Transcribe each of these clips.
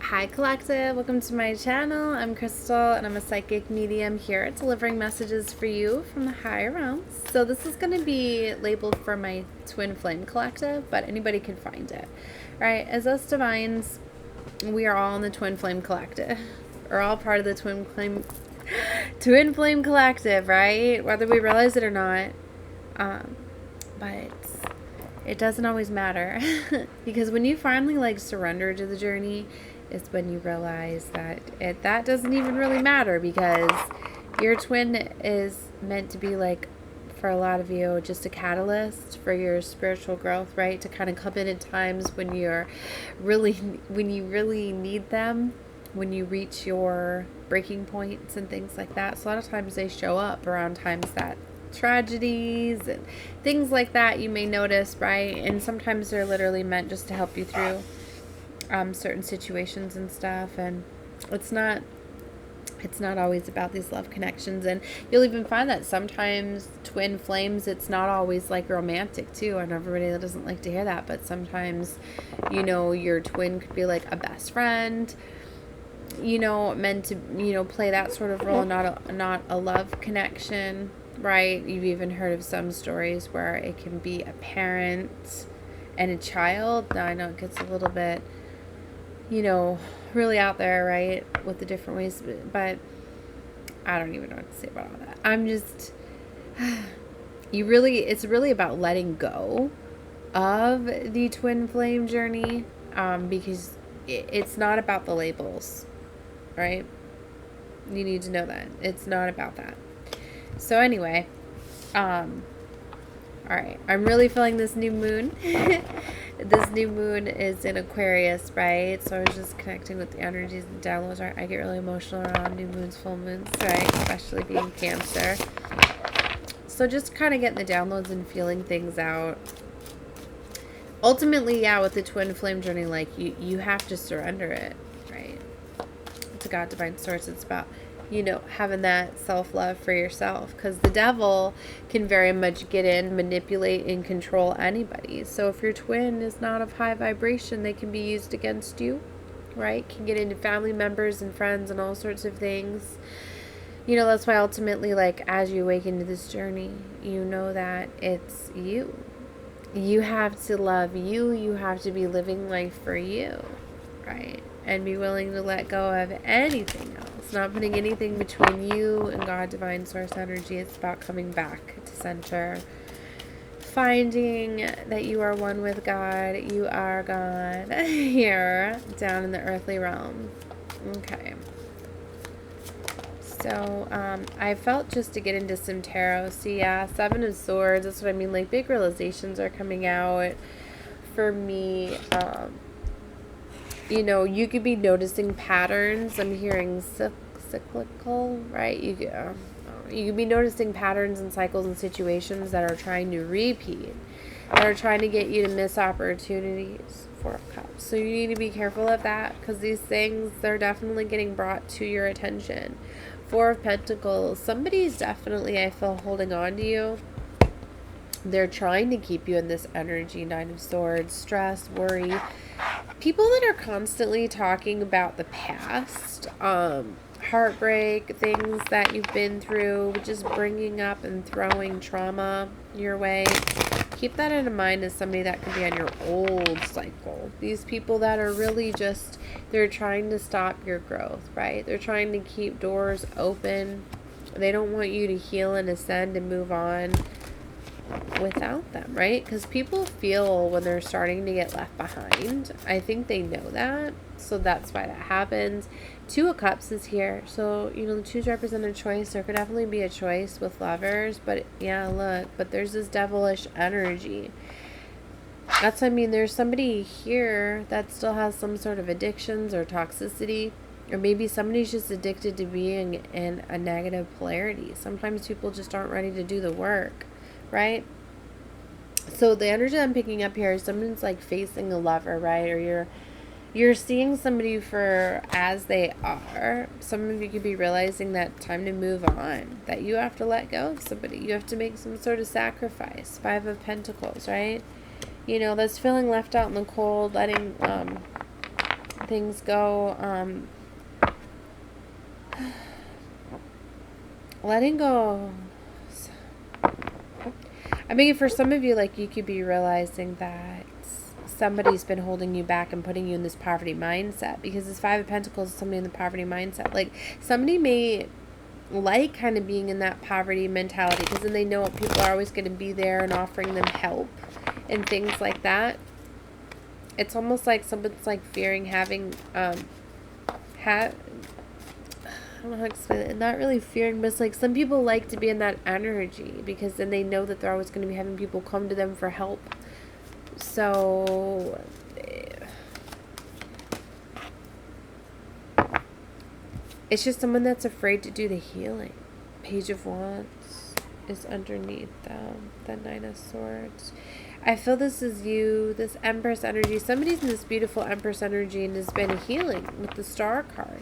Hi Collective, welcome to my channel. I'm Crystal and I'm a psychic medium here delivering messages for you from the higher realms. So this is going to be labeled for my Twin Flame Collective, but anybody can find it. Alright, as us divines, we are all in the Twin Flame Collective. We're all part of the Twin Flame Collective, right? Whether we realize it or not. But it doesn't always matter because when you finally surrender to the journey, it's when you realize that that doesn't even really matter, because your twin is meant to be, for a lot of you, just a catalyst for your spiritual growth, right? To kind of come in at times when you really need them, when you reach your breaking points and things like that. So a lot of times they show up around times that tragedies and things like that you may notice, right? And sometimes they're literally meant just to help you through certain situations and stuff. And it's not always about these love connections. And you'll even find that sometimes twin flames, it's not always romantic too. And everybody that doesn't like to hear that, but sometimes, your twin could be a best friend, meant to, play that sort of role, not a love connection, right? You've even heard of some stories where it can be a parent and a child. Now I know it gets a little bit, really out there, right, with the different ways, but I don't even know what to say about all that. I'm just, it's really about letting go of the twin flame journey, because it's not about the labels, right? You need to know that it's not about that. So anyway, all right, I'm really feeling this new moon. This new moon is in Aquarius, right? So I was just connecting with the energies and downloads. I get really emotional around new moons, full moons, right? Especially being Cancer. So just kind of getting the downloads and feeling things out. Ultimately, yeah, with the twin flame journey, you have to surrender it, right? To God, divine source. It's about having that self-love for yourself, because the devil can very much get in, manipulate, and control anybody. So if your twin is not of high vibration, they can be used against you, right? Can get into family members and friends and all sorts of things. That's why ultimately, as you awaken to this journey, that it's you. You have to love you. You have to be living life for you, right? And be willing to let go of anything else. Not putting anything between you and God, divine source energy. It's about coming back to center. Finding that you are one with God. You are God here down in the earthly realm. Okay. So, I felt just to get into some tarot. See, yeah, Seven of Swords. That's what I mean. Big realizations are coming out for me. You could be noticing patterns. I'm hearing cyclical, right? You could be noticing patterns and cycles and situations that are trying to repeat, that are trying to get you to miss opportunities. Four of Cups. So you need to be careful of that, because these things, they're definitely getting brought to your attention. Four of Pentacles. Somebody's definitely, I feel, holding on to you. They're trying to keep you in this energy. Nine of Swords, stress, worry. People that are constantly talking about the past, heartbreak, things that you've been through, just bringing up and throwing trauma your way. Keep that in mind as somebody that could be on your old cycle. These people that are really just, they're trying to stop your growth, right? They're trying to keep doors open. They don't want you to heal and ascend and move on without them, right? Because people feel when they're starting to get left behind. I think they know that, so that's why that happens. Two of Cups is here, so the twos represent a choice. There could definitely be a choice with lovers, but yeah, look, but there's this devilish energy. That's what I mean. There's somebody here that still has some sort of addictions or toxicity, or maybe somebody's just addicted to being in a negative polarity. Sometimes people just aren't ready to do the work, right? So the energy I'm picking up here is someone's facing a lover, right? Or you're seeing somebody for as they are. Some of you could be realizing that time to move on, that you have to let go of somebody. You have to make some sort of sacrifice. Five of Pentacles, right? That's feeling left out in the cold, letting things go. Letting go. I mean, for some of you, like, you could be realizing that somebody's been holding you back and putting you in this poverty mindset, because this Five of Pentacles is somebody in the poverty mindset. Like, somebody may like kind of being in that poverty mentality, because then they know people are always going to be there and offering them help and things like that. It's almost like someone's like fearing having I don't know how to explain it. Not really fearing, but it's like some people like to be in that energy, because then they know that they're always going to be having people come to them for help. So it's just someone that's afraid to do the healing. Page of Wands is underneath the Nine of Swords. I feel this is you, this Empress energy. Somebody's in this beautiful Empress energy and has been healing with the Star card.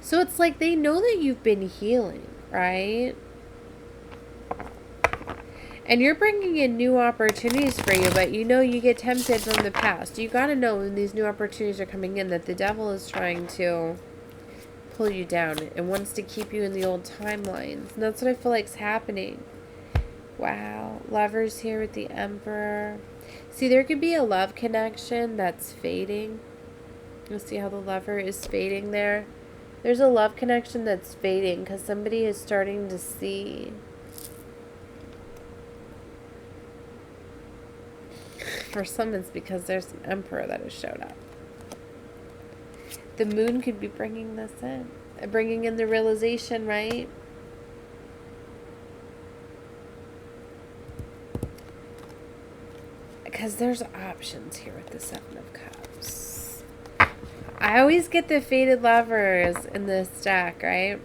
So it's like they know that you've been healing, right? And you're bringing in new opportunities for you, but you know you get tempted from the past. You got to know when these new opportunities are coming in that the devil is trying to pull you down and wants to keep you in the old timelines. And that's what I feel like is happening. Wow. Lovers here with the Emperor. See, there could be a love connection that's fading. You'll see how the Lover is fading there. There's a love connection that's fading because somebody is starting to see. For some, it's because there's an Emperor that has showed up. The Moon could be bringing this in. Bringing in the realization, right? Because there's options here with the Seven of Cups. I always get the faded lovers in this deck, right?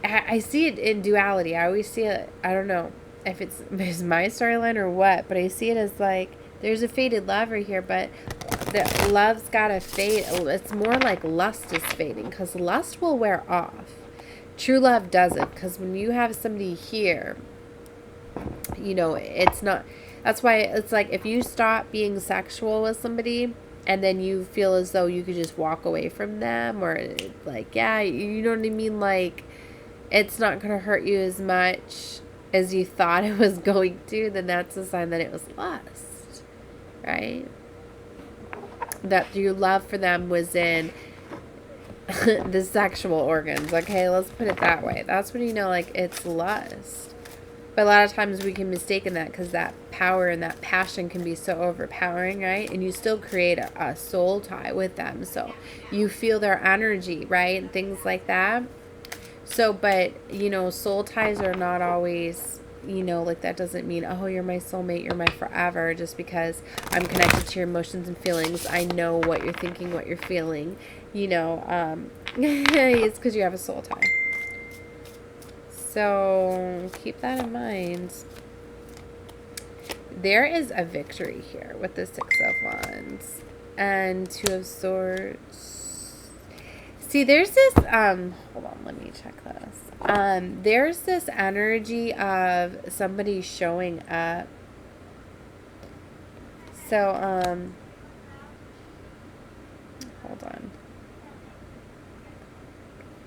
I see it in duality. I always see it, I don't know if it's my storyline or what, but I see it as like, there's a faded lover here, but the love's gotta fade. It's more like lust is fading, because lust will wear off. True love doesn't, because when you have somebody here, you know, it's not, that's why it's like if you stop being sexual with somebody and then you feel as though you could just walk away from them, or like, yeah, you know what I mean, like it's not going to hurt you as much as you thought it was going to, then that's a sign that it was lust, right? That your love for them was in the sexual organs, okay? Let's put it that way. That's when you know, like, it's lust. But a lot of times we can mistake that, because that power and that passion can be so overpowering, right? And you still create a soul tie with them. So you feel their energy, right? And things like that. So, but, you know, soul ties are not always, you know, like that doesn't mean, oh, you're my soulmate, you're my forever, just because I'm connected to your emotions and feelings. I know what you're thinking, what you're feeling, you know, it's because you have a soul tie. So keep that in mind. There is a victory here with the Six of Wands and Two of Swords. See, there's this, hold on, let me check this. There's this energy of somebody showing up. So, hold on.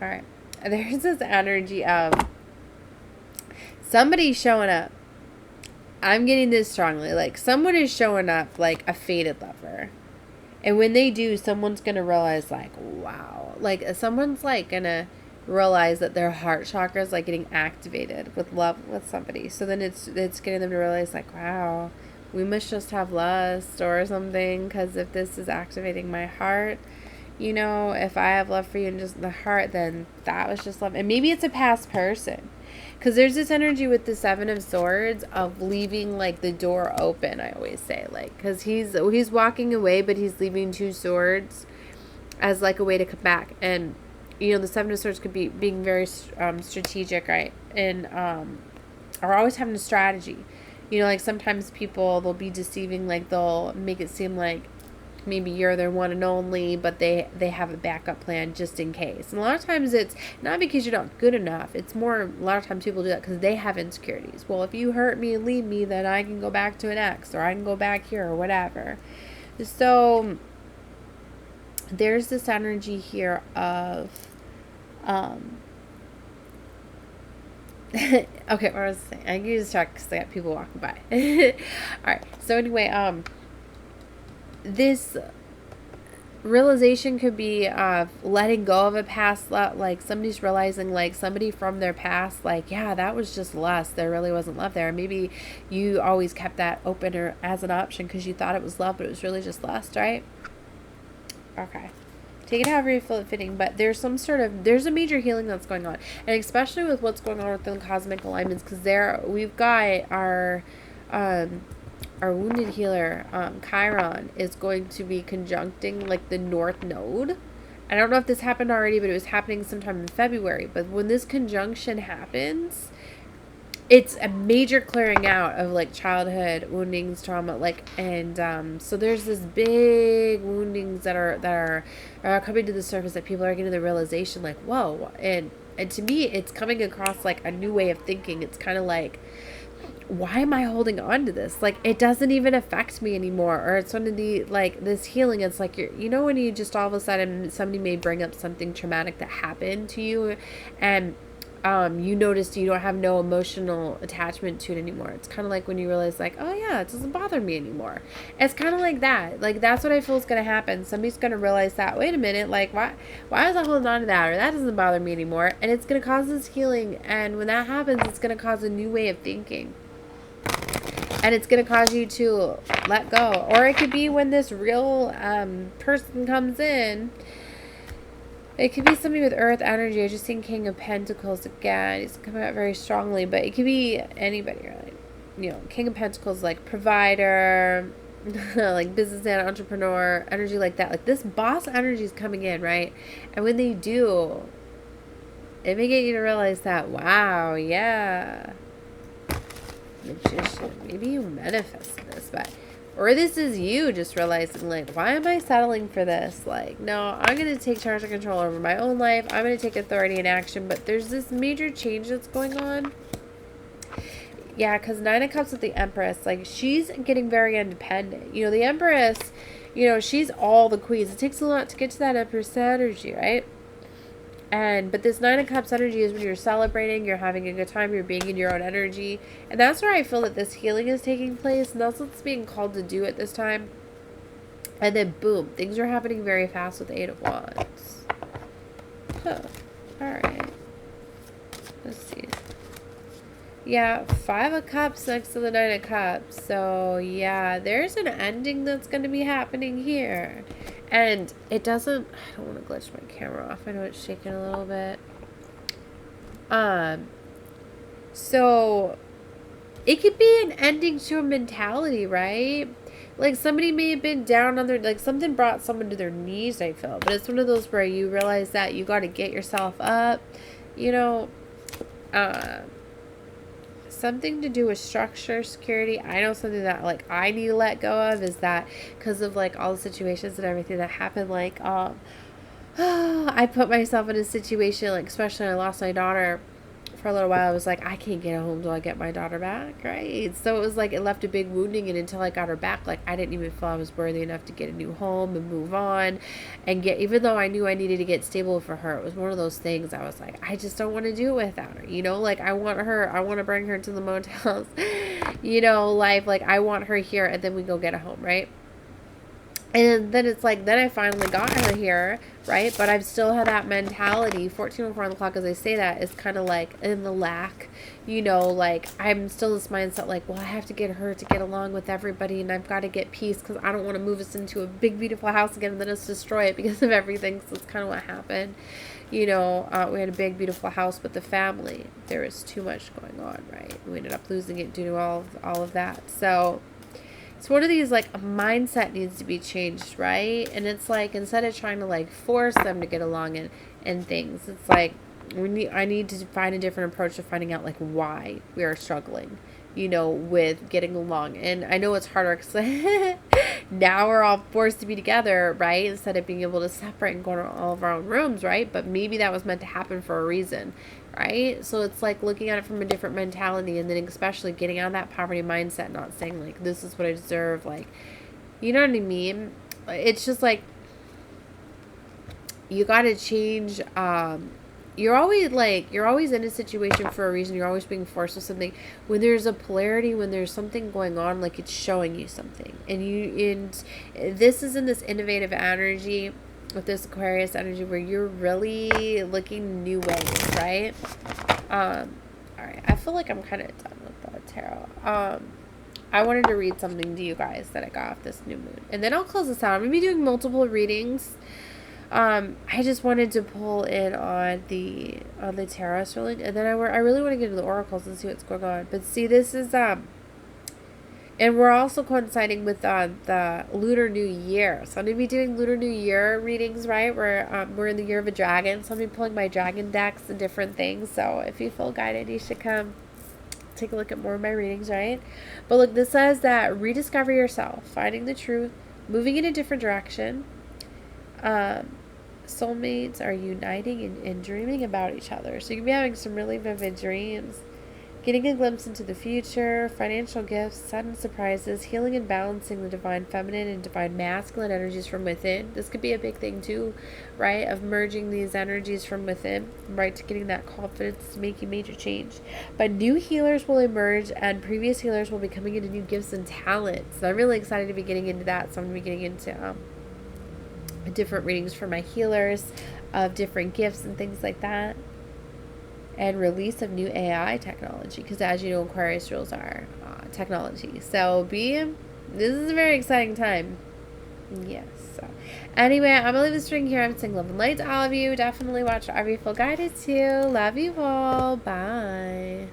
All right. There's this energy of somebody showing up. I'm getting this strongly. Like, someone is showing up like a faded lover. And when they do, someone's going to realize, like, wow. Like, someone's, like, going to realize that their heart chakra is, like, getting activated with love with somebody. So then it's getting them to realize, like, wow, we must just have lust or something. Because if this is activating my heart, you know, if I have love for you and just the heart, then that was just love. And maybe it's a past person. Because there's this energy with the Seven of Swords of leaving, like, the door open, I always say. Like, because he's walking away, but he's leaving two swords as, like, a way to come back. And, you know, the Seven of Swords could be being very strategic, right? And, or always having a strategy. You know, like, sometimes people, they'll be deceiving. Like, they'll make it seem like maybe you're their one and only, but they have a backup plan just in case. And a lot of times it's not because you're not good enough. It's more, a lot of times people do that because they have insecurities. Well, if you hurt me and leave me, then I can go back to an ex, or I can go back here, or whatever. So there's this energy here of okay, what was I saying? I can just talk because I got people walking by. Alright, so anyway, this realization could be letting go of a past, like somebody's realizing, like somebody from their past, like, yeah, that was just lust, there really wasn't love there. Maybe you always kept that open or as an option because you thought it was love, but it was really just lust, right? Okay. Take it however you feel it fitting, but there's a major healing that's going on, and especially with what's going on with the cosmic alignments, because we've got our wounded healer, Chiron, is going to be conjuncting like the North Node. I don't know if this happened already, but it was happening sometime in February. But when this conjunction happens, it's a major clearing out of like childhood woundings, trauma, like, and so there's this big woundings that are coming to the surface, that people are getting the realization, like, whoa, and to me, it's coming across like a new way of thinking. It's kind of like, why am I holding on to this? Like, it doesn't even affect me anymore. Or it's one of the, like, this healing, it's like, when you just all of a sudden, somebody may bring up something traumatic that happened to you, and you notice you don't have no emotional attachment to it anymore. It's kind of like when you realize, like, oh yeah, it doesn't bother me anymore. It's kind of like that. Like, that's what I feel is going to happen. Somebody's going to realize that, wait a minute, like, why is I holding on to that? Or that doesn't bother me anymore. And it's going to cause this healing. And when that happens, it's going to cause a new way of thinking. And it's going to cause you to let go. Or it could be when this real person comes in. It could be somebody with earth energy. I just seen King of Pentacles again. He's coming out very strongly. But it could be anybody, really. King of Pentacles, like provider, like businessman, entrepreneur, energy like that. Like this boss energy is coming in, right? And when they do, it may get you to realize that, wow, yeah. Magician. Maybe you manifested this, or this is you just realizing, like, why am I settling for this? Like, no, I'm going to take charge and control over my own life. I'm going to take authority and action. But there's this major change that's going on. Yeah, because 9 of Cups with the Empress, like, she's getting very independent. The Empress, she's all the queens. It takes a lot to get to that Empress energy, right? But this 9 of Cups energy is when you're celebrating, you're having a good time, you're being in your own energy. And that's where I feel that this healing is taking place. And that's what's being called to do at this time. And then, boom, things are happening very fast with the 8 of Wands. Huh. Alright. Let's see. Yeah, 5 of Cups next to the 9 of Cups. So, yeah, there's an ending that's going to be happening here. And it doesn't, I don't want to glitch my camera off. I know it's shaking a little bit. So it could be an ending to a mentality, right? Like somebody may have been down on their, like something brought someone to their knees, I feel. But it's one of those where you realize that you got to get yourself up, something to do with structure, security. I know something that, like, I need to let go of is that because of, like, all the situations and everything that happened, like, I put myself in a situation, like, especially when I lost my daughter for a little while. I was like, I can't get home till I get my daughter back, right? So it was like, it left a big wounding, and until I got her back, like, I didn't even feel I was worthy enough to get a new home and move on and even though I knew I needed to get stable for her, it was one of those things I was like, I just don't want to do it without her, like, I want to bring her to the motels, life, like, I want her here, and then we go get a home, right? And then it's like, then I finally got her here, right? But I've still had that mentality. 14:04 on the clock, as I say that, is kind of like in the lack, like I'm still this mindset, like, well, I have to get her to get along with everybody, and I've got to get peace because I don't want to move us into a big, beautiful house again and then us destroy it because of everything. So it's kind of what happened. We had a big, beautiful house, but the family, there was too much going on, right? We ended up losing it due to all of that. So it's one of these, like, a mindset needs to be changed, right? And it's like, instead of trying to, like, force them to get along and things, it's like, I need to find a different approach to finding out, like, why we are struggling, you know, with getting along. And I know it's harder because now we're all forced to be together, right? Instead of being able to separate and go to all of our own rooms, right? But maybe that was meant to happen for a reason, right? So it's like looking at it from a different mentality, and then especially getting out of that poverty mindset, not saying like, this is what I deserve, like, you know what I mean? It's just like, you got to change. You're always in a situation for a reason. You're always being forced with something. When there's a polarity, when there's something going on, like it's showing you something. And this is in this innovative energy, with this Aquarius energy, where you're really looking new ways, right? All right. I feel like I'm kind of done with the tarot. I wanted to read something to you guys that I got off this new moon, and then I'll close this out. I'm gonna be doing multiple readings. I just wanted to pull in on the tarot reading, and then I really want to get into the oracles and see what's going on. But see, this is and we're also coinciding with the Lunar New Year. So I'm gonna be doing Lunar New Year readings, right? We're in the year of a dragon, so I'm gonna be pulling my dragon decks and different things. So if you feel guided, you should come take a look at more of my readings, right? But look, this says that rediscover yourself, finding the truth, moving in a different direction. Soulmates are uniting and dreaming about each other. So you can be having some really vivid dreams, getting a glimpse into the future, financial gifts, sudden surprises, healing and balancing the divine feminine and divine masculine energies from within. This could be a big thing too, right? Of merging these energies from within, right? To getting that confidence to making major change. But new healers will emerge, and previous healers will be coming into new gifts and talents. So I'm really excited to be getting into that. So I'm going to be getting into different readings for my healers of different gifts and things like that, and release of new AI technology, because as you know, Aquarius rules are technology. So this is a very exciting time. Yes. So anyway, I'm gonna leave this string here. I'm sending love and light to all of you. Definitely watch whatever you feel guided to. Love you all. Bye.